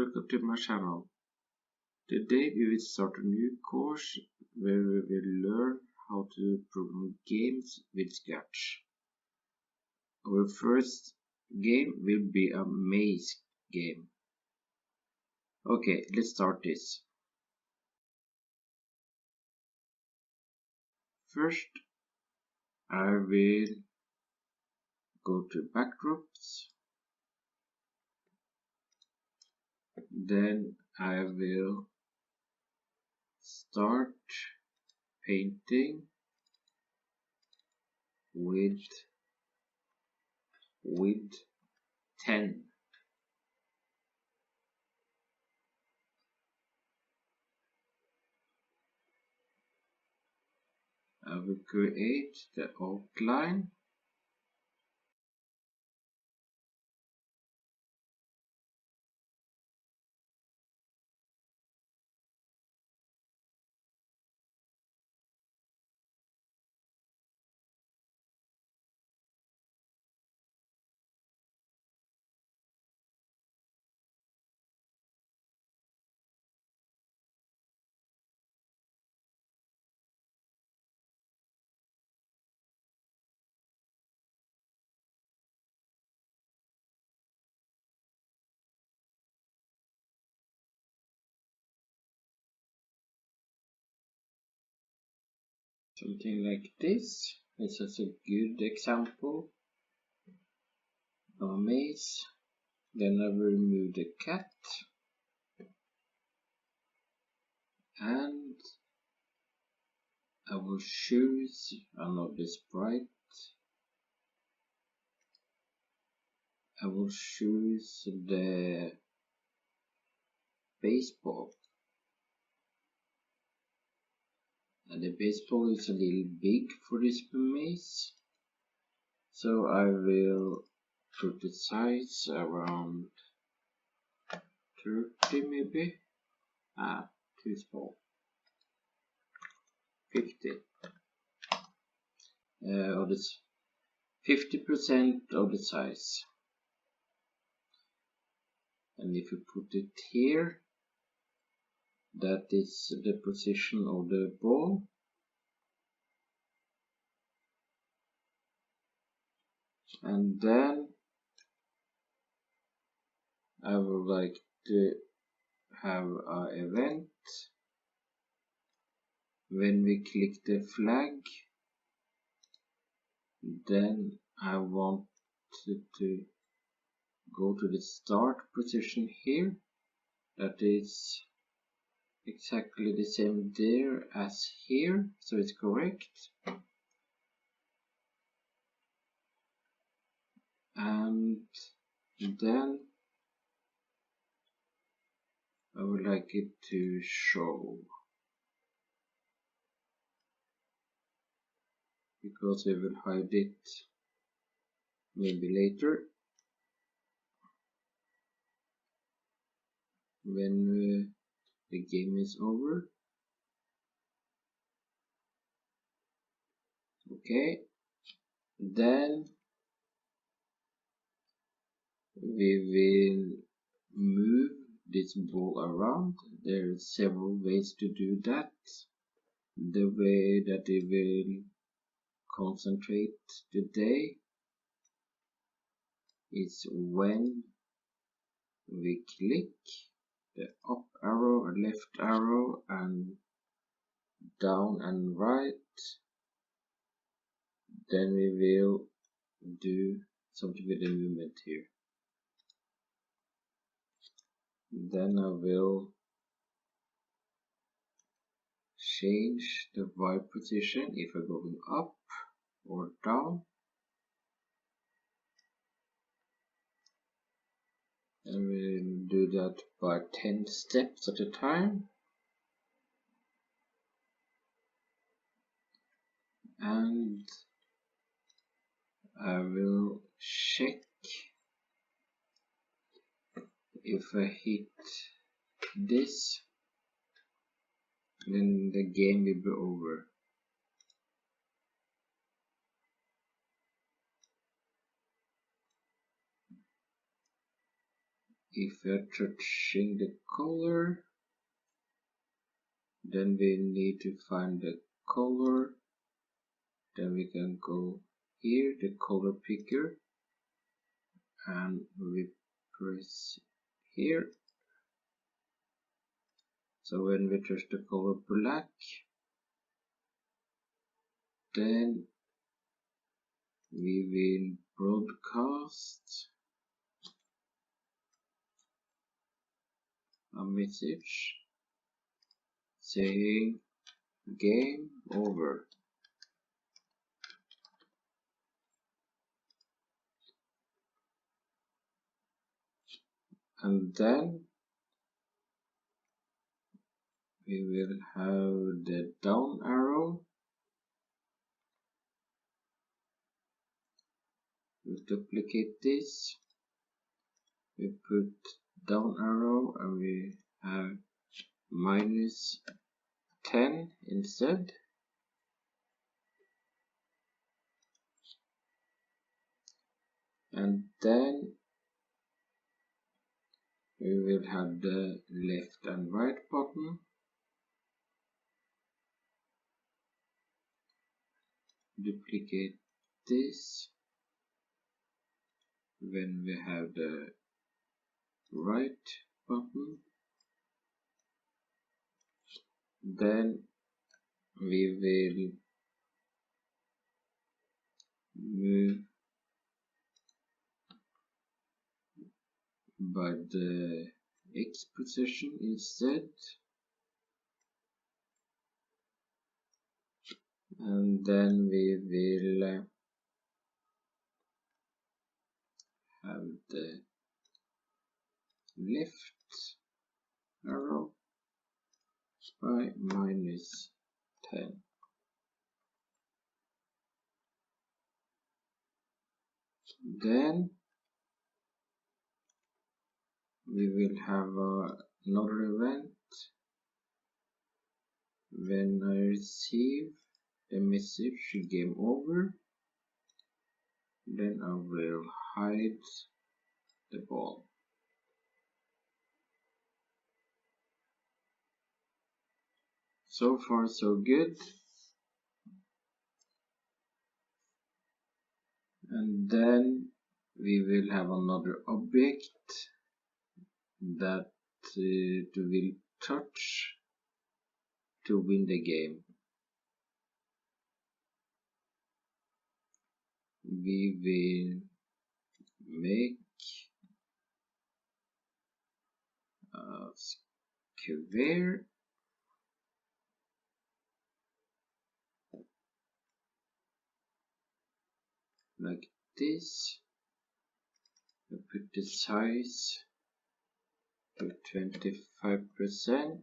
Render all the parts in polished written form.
welcome to my channel. Today we will start a new course where we will learn how to program games with Scratch. Our first game will be a maze game. Okay, let's start this. First, I will go to backdrops. Then I will start painting with 10. I will create the outline. Something like this. This is a good example of a maze. Then I will remove the cat and I will choose another sprite. I will choose the baseball. And the baseball is a little big for this maze, so I will put the size around 30 maybe. Too small. 50. Or this 50% of the size. And if you put it here, that is the position of the ball. And then I would like to have an event. When we click the flag, then I want to go to the start position here. That is exactly the same there as here, so it's correct. And then I would like it to show, because we will hide it maybe later when the game is over. Okay, then we will move this ball around. There are several ways to do that. The way that we will concentrate today is when we click the up arrow, left arrow, and down and right, then we will do something with the movement here. Then I will change the Y position if I'm going up or down. And we'll do that by 10 steps at a time. And I will check if I hit this, then the game will be over. If we are touching the color, then we need to find the color. Then we can go here, the color picker, and we press here. So when we touch the color black, then we will broadcast a message saying game over. And then we will have the down arrow. We duplicate this. We put down arrow and we have -10 instead. And then we will have the left and right button. Duplicate this. When we have the right button, then we will move by the X position instead, and then we will have the left arrow by -10. Then we will have another event. When I receive the message game over, then I will hide the ball. So far so good. And then we will have another object that will touch to win the game. We will make a square like this. We put the size to 25%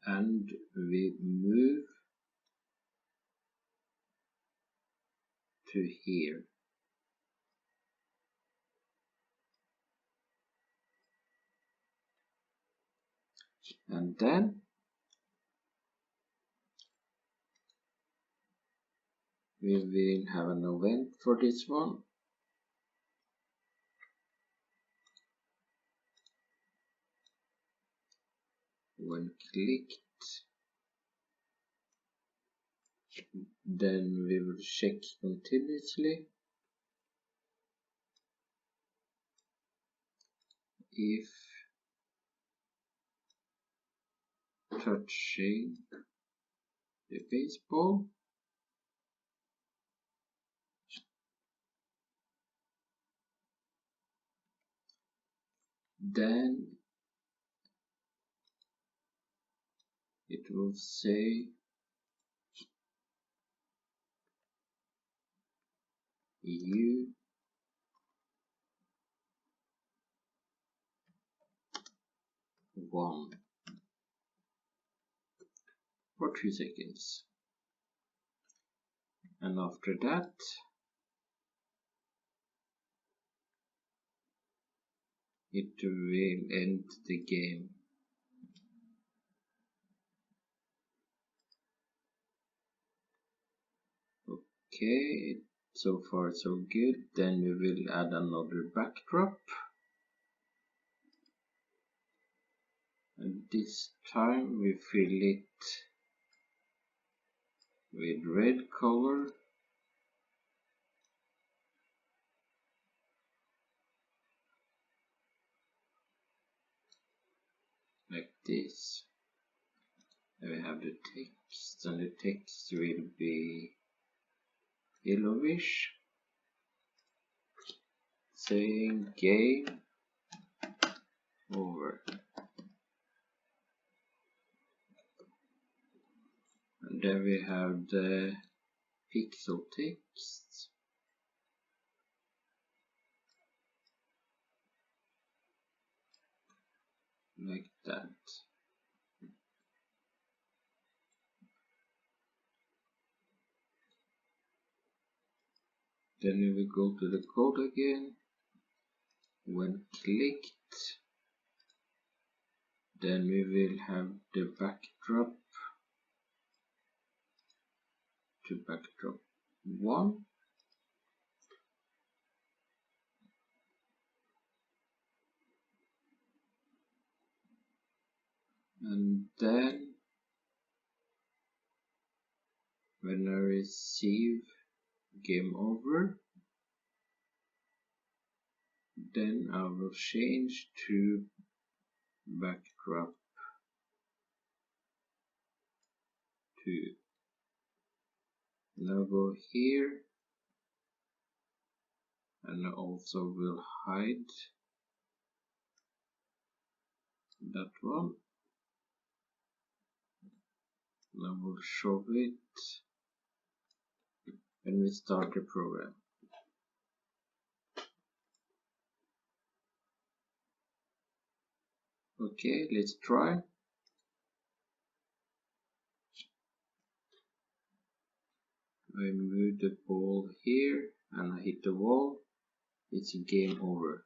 and we move to here. And then we will have an event for this one. When clicked, then we will check continuously if touching the baseball, then it will say you won for 3 seconds. And after that, it will end the game. Okay, so far so good. Then we will add another backdrop. and this time we fill it with red color. Like this. And we have the text, and the text will be yellowish, saying game over. And then we have the pixel text, like that. Then we will go to the code again. When clicked, then we will have the backdrop to backdrop 1. And then when I receive game over, then I will change to backdrop 2. Now go here, and I also will hide that one. And I will show it when we start the program. Okay, let's try. I move the ball here and I hit the wall. It's game over.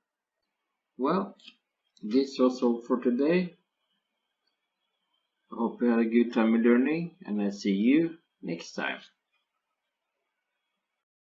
Well, this was all for today. I hope you had a good time learning, and I'll see you next time.